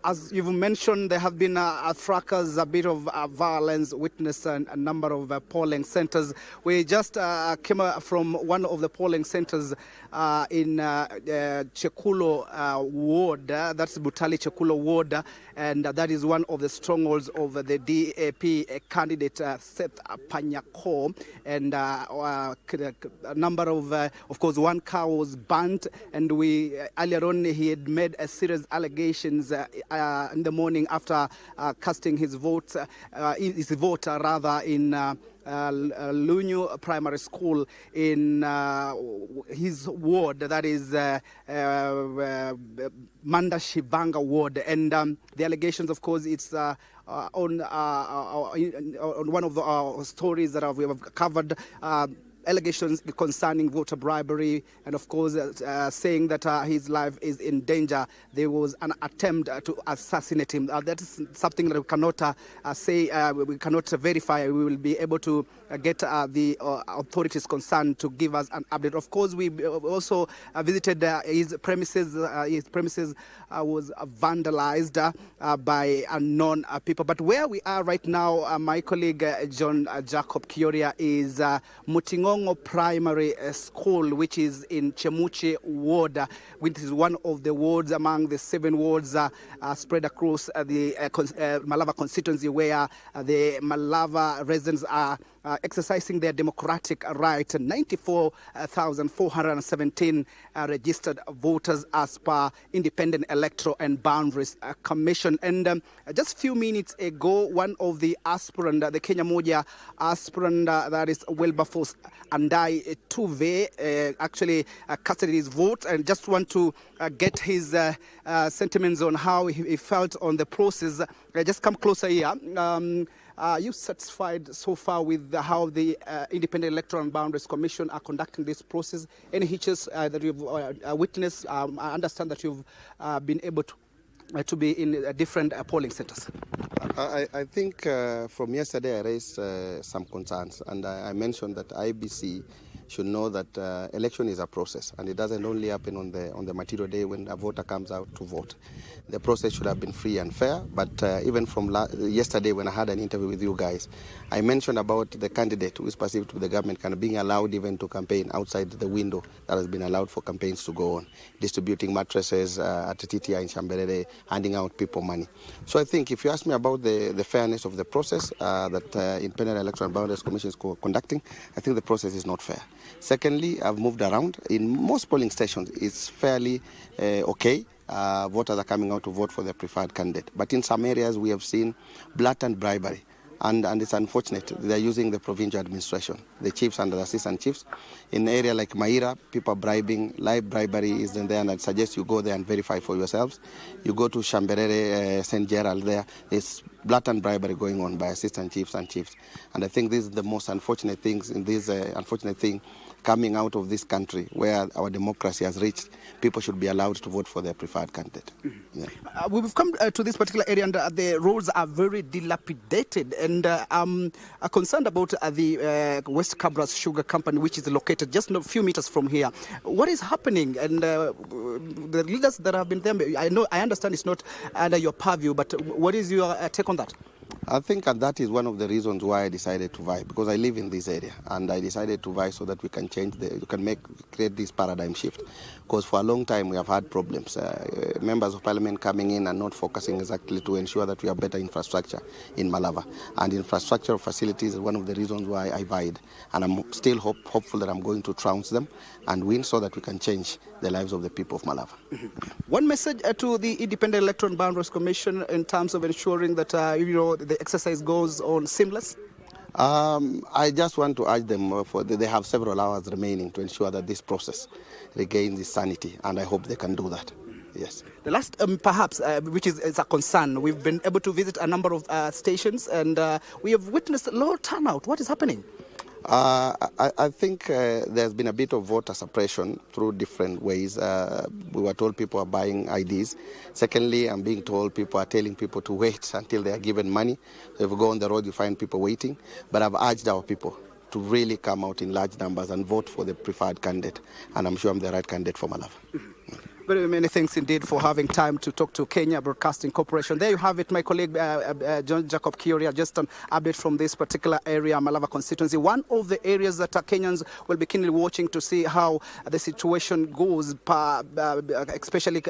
As you've mentioned, there have been a fracas, a bit of violence witnessed a number of polling centers. We just came from one of the polling centers in Chekulo ward, that's Butali Chekulo ward, and that is one of the strongholds of the DAP candidate Seth Panyako, and a number of course, one car was burnt, and earlier on he had made a serious allegations in the morning after casting his vote, in Lunyu Primary School in his ward, that is Manda Shivanga ward. And the allegations, of course, it's on one of the stories that we have covered, allegations concerning voter bribery, and of course saying that his life is in danger. There was an attempt to assassinate him. That is something that we cannot say, we cannot verify. We will be able to get the authorities concerned to give us an update. Of course, we also visited his premises. His premises was vandalized by unknown people. But where we are right now, my colleague John Jacob Kioria is Mutingongo Primary School, which is in Chemuche ward, which is one of the wards among the 7 wards spread across the Malava constituency, where the Malava residents are exercising their democratic right. 94,417 registered voters as per Independent Electoral and Boundaries Commission. And just a few minutes ago, one of the aspirant, the Kenya Moja aspirant, that is Wilberforce Andai Tuve, actually casted his vote, and just want to get his sentiments on how he felt on the process. Just come closer here. Are you satisfied so far with how the Independent Electoral and Boundaries Commission are conducting this process? Any hitches that you've witnessed? I understand that you've been able to be in different polling centers. I think from yesterday I raised some concerns, and I mentioned that IBC should know that election is a process, and it doesn't only happen on the material day when a voter comes out to vote. The process should have been free and fair, but even from yesterday when I had an interview with you guys, I mentioned about the candidate who is perceived to be the government kind of being allowed even to campaign outside the window that has been allowed for campaigns to go on, distributing mattresses at TTI in Shamberere, handing out people money. So I think if you ask me about the fairness of the process that Independent Electoral and Boundaries Commission is conducting, I think the process is not fair. Secondly, I've moved around. In most polling stations, it's fairly okay. Voters are coming out to vote for their preferred candidate. But in some areas, we have seen blatant bribery. And it's unfortunate. They're using the provincial administration, the chiefs and the assistant chiefs. In an area like Maira, people are bribing. Live bribery is in there, and I suggest you go there and verify for yourselves. You go to Shamberere, St. Gerald there's blatant bribery going on by assistant chiefs and chiefs. And I think this is the most unfortunate things in this unfortunate thing coming out of this country where our democracy has reached. People should be allowed to vote for their preferred candidate. Yeah. We've come to this particular area, and the roads are very dilapidated, and I'm concerned about the West Cabras Sugar Company, which is located just a few meters from here. What is happening? And the leaders that have been there, I understand it's not under your purview, but what is your take on that? I think that is one of the reasons why I decided to vie, because I live in this area, and I decided to vie so that we can create this paradigm shift. Because for a long time we have had problems. Members of Parliament coming in and not focusing exactly to ensure that we have better infrastructure in Malava. And infrastructure facilities is one of the reasons why I vied. And I'm still hopeful that I'm going to trounce them and win so that we can change the lives of the people of Malava. One message to the Independent Electoral and Boundaries Commission in terms of ensuring that the exercise goes on seamless? I just want to urge them, they have several hours remaining to ensure that this process regains its sanity, and I hope they can do that. Yes. The last, perhaps, which is a concern, we've been able to visit a number of stations, and we have witnessed low turnout. What is happening? I think there's been a bit of voter suppression through different ways. We were told people are buying IDs. Secondly, I'm being told people are telling people to wait until they are given money. So if you go on the road, you find people waiting. But I've urged our people to really come out in large numbers and vote for the preferred candidate. And I'm sure I'm the right candidate for Malava. Very many thanks indeed for having time to talk to Kenya Broadcasting Corporation. There you have it, my colleague John Jacob Kuria, just an update from this particular area, Malava constituency. One of the areas that Kenyans will be keenly watching to see how the situation goes, especially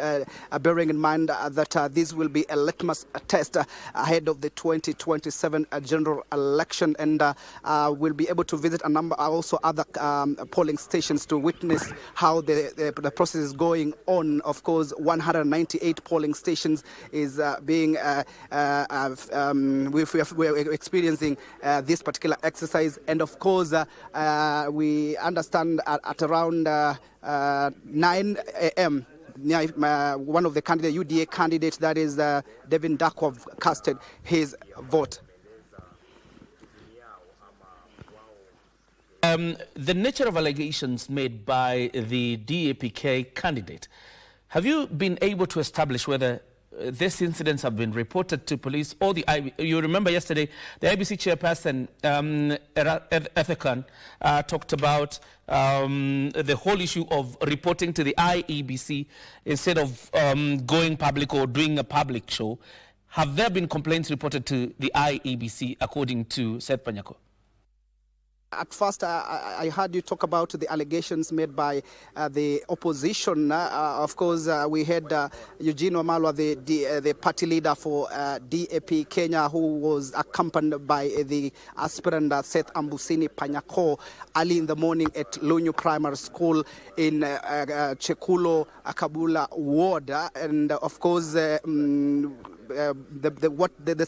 bearing in mind that this will be a litmus test ahead of the 2027 general election, and we'll be able to visit a number, also other polling stations to witness how the process is going on. Of course, 198 polling stations is being we're experiencing this particular exercise, and of course we understand at around 9 a.m. One of the UDA candidates, that is Devin Dakov, casted his vote. The nature of allegations made by the DAPK candidate, have you been able to establish whether these incidents have been reported to police or you remember yesterday the IBC chairperson, Ethican, talked about the whole issue of reporting to the IEBC instead of going public or doing a public show. Have there been complaints reported to the IEBC according to Seth Panyako? At first, I heard you talk about the allegations made by the opposition. Of course, we had Eugene Wamalwa, the party leader for DAP Kenya, who was accompanied by the aspirant Seth Ambusini Panyako early in the morning at Lunyu Primary School in Chekulo, Kabula ward. And of course, the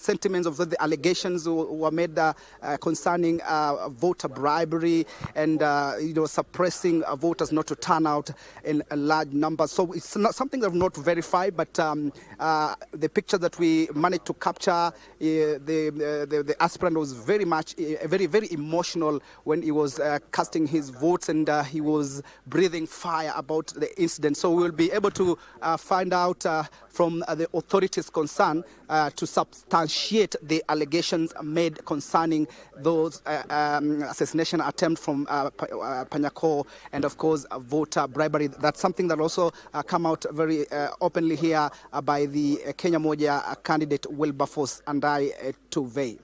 sentiments of the allegations were made concerning voter bribery and suppressing voters not to turn out in a large number. So it's not something that I've not verified, but the picture that we managed to capture, the aspirant was very much very emotional when he was casting his votes, and he was breathing fire about the incident. So we will be able to find out from the authorities concerned to substantiate the allegations made concerning those assassination attempt from Panyako, and of course voter bribery. That's something that also come out very openly here by the Kenya Moja candidate Wilberforce and I Tuvei.